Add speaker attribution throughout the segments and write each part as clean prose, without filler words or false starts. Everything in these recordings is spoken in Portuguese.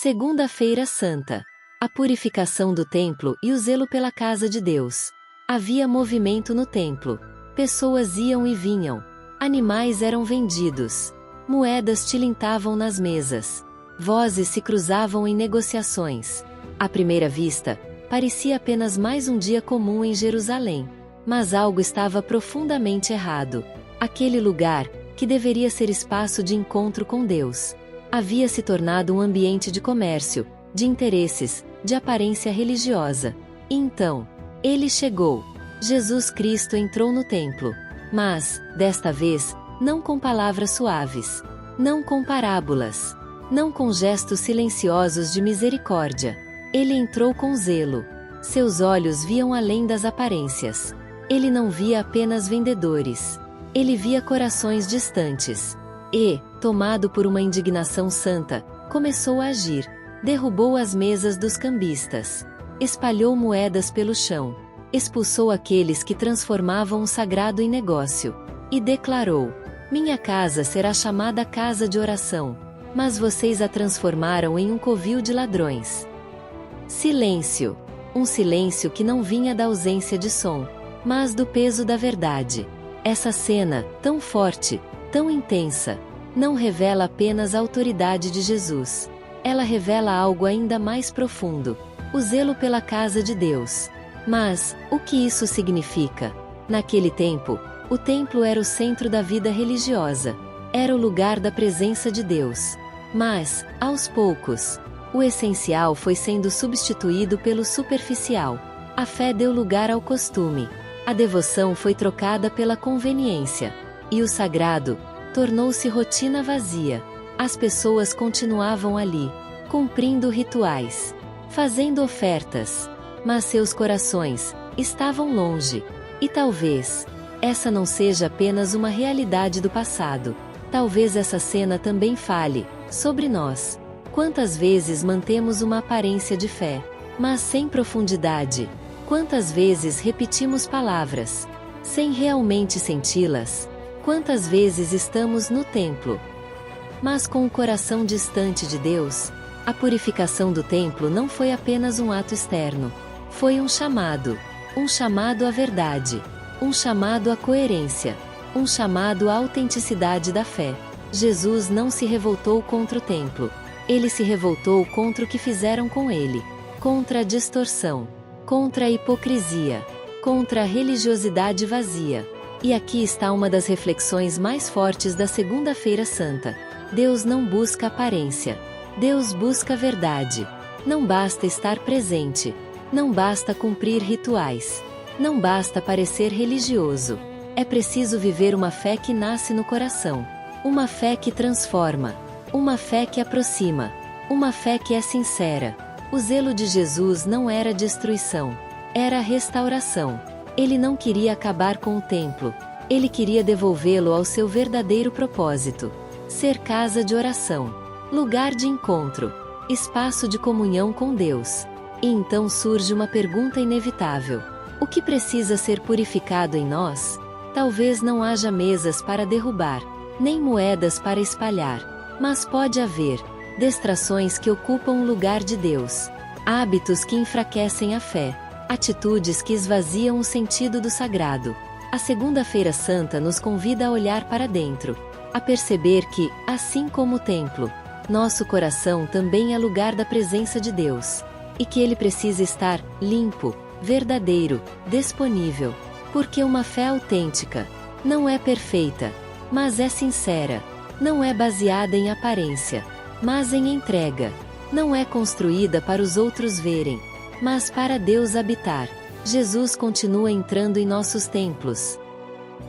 Speaker 1: Segunda-feira Santa. A purificação do templo e o zelo pela casa de Deus. Havia movimento no templo. Pessoas iam e vinham. Animais eram vendidos. Moedas tilintavam nas mesas. Vozes se cruzavam em negociações. À primeira vista, parecia apenas mais um dia comum em Jerusalém. Mas algo estava profundamente errado. Aquele lugar, que deveria ser espaço de encontro com Deus, havia se tornado um ambiente de comércio, de interesses, de aparência religiosa. E então, ele chegou. Jesus Cristo entrou no templo. Mas, desta vez, não com palavras suaves. Não com parábolas. Não com gestos silenciosos de misericórdia. Ele entrou com zelo. Seus olhos viam além das aparências. Ele não via apenas vendedores. Ele via corações distantes. E, tomado por uma indignação santa, começou a agir. Derrubou as mesas dos cambistas. Espalhou moedas pelo chão. Expulsou aqueles que transformavam o sagrado em negócio. E declarou: "Minha casa será chamada casa de oração, mas vocês a transformaram em um covil de ladrões." Silêncio. Um silêncio que não vinha da ausência de som, mas do peso da verdade. Essa cena, tão forte, tão intensa, não revela apenas a autoridade de Jesus. Ela revela algo ainda mais profundo: o zelo pela casa de Deus. Mas, o que isso significa? Naquele tempo, o templo era o centro da vida religiosa. Era o lugar da presença de Deus. Mas, aos poucos, o essencial foi sendo substituído pelo superficial. A fé deu lugar ao costume. A devoção foi trocada pela conveniência. E o sagrado tornou-se rotina vazia. As pessoas continuavam ali, cumprindo rituais, fazendo ofertas, mas seus corações estavam longe. E talvez essa não seja apenas uma realidade do passado. Talvez essa cena também fale sobre nós. Quantas vezes mantemos uma aparência de fé, mas sem profundidade? Quantas vezes repetimos palavras, sem realmente senti-las? Quantas vezes estamos no templo, mas com o coração distante de Deus? A purificação do templo não foi apenas um ato externo. Foi um chamado à verdade, um chamado à coerência, um chamado à autenticidade da fé. Jesus não se revoltou contra o templo. Ele se revoltou contra o que fizeram com ele, contra a distorção, contra a hipocrisia, contra a religiosidade vazia. E aqui está uma das reflexões mais fortes da Segunda-feira Santa. Deus não busca aparência. Deus busca verdade. Não basta estar presente. Não basta cumprir rituais. Não basta parecer religioso. É preciso viver uma fé que nasce no coração. Uma fé que transforma. Uma fé que aproxima. Uma fé que é sincera. O zelo de Jesus não era destruição. Era restauração. Ele não queria acabar com o templo. Ele queria devolvê-lo ao seu verdadeiro propósito. Ser casa de oração. Lugar de encontro. Espaço de comunhão com Deus. E então surge uma pergunta inevitável: o que precisa ser purificado em nós? Talvez não haja mesas para derrubar, nem moedas para espalhar. Mas pode haver distrações que ocupam o lugar de Deus. Hábitos que enfraquecem a fé. Atitudes que esvaziam o sentido do sagrado. A Segunda-feira Santa nos convida a olhar para dentro, a perceber que, assim como o templo, nosso coração também é lugar da presença de Deus, e que ele precisa estar limpo, verdadeiro, disponível, porque uma fé autêntica não é perfeita, mas é sincera, não é baseada em aparência, mas em entrega, não é construída para os outros verem, mas para Deus habitar. Jesus continua entrando em nossos templos.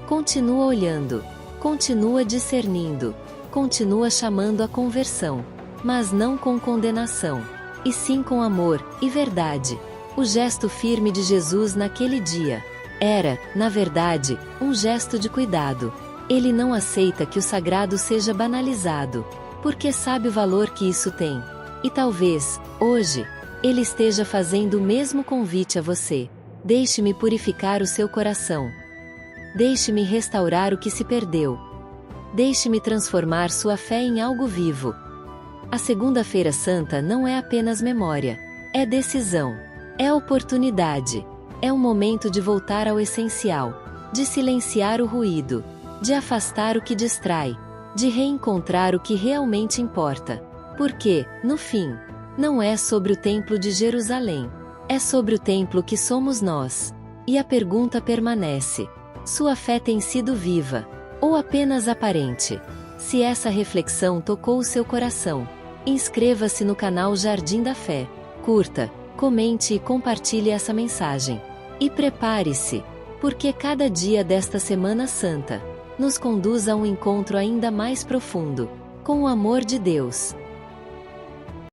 Speaker 1: Continua olhando. Continua discernindo. Continua chamando à conversão. Mas não com condenação. E sim com amor e verdade. O gesto firme de Jesus naquele dia era, na verdade, um gesto de cuidado. Ele não aceita que o sagrado seja banalizado, porque sabe o valor que isso tem. E talvez, hoje, ele esteja fazendo o mesmo convite a você. Deixe-me purificar o seu coração. Deixe-me restaurar o que se perdeu. Deixe-me transformar sua fé em algo vivo. A Segunda-feira Santa não é apenas memória. É decisão. É oportunidade. É um momento de voltar ao essencial. De silenciar o ruído. De afastar o que distrai. De reencontrar o que realmente importa. Porque, no fim, não é sobre o Templo de Jerusalém. É sobre o templo que somos nós. E a pergunta permanece: sua fé tem sido viva? Ou apenas aparente? Se essa reflexão tocou o seu coração, inscreva-se no canal Jardim da Fé. Curta, comente e compartilhe essa mensagem. E prepare-se, porque cada dia desta Semana Santa nos conduz a um encontro ainda mais profundo com o amor de Deus.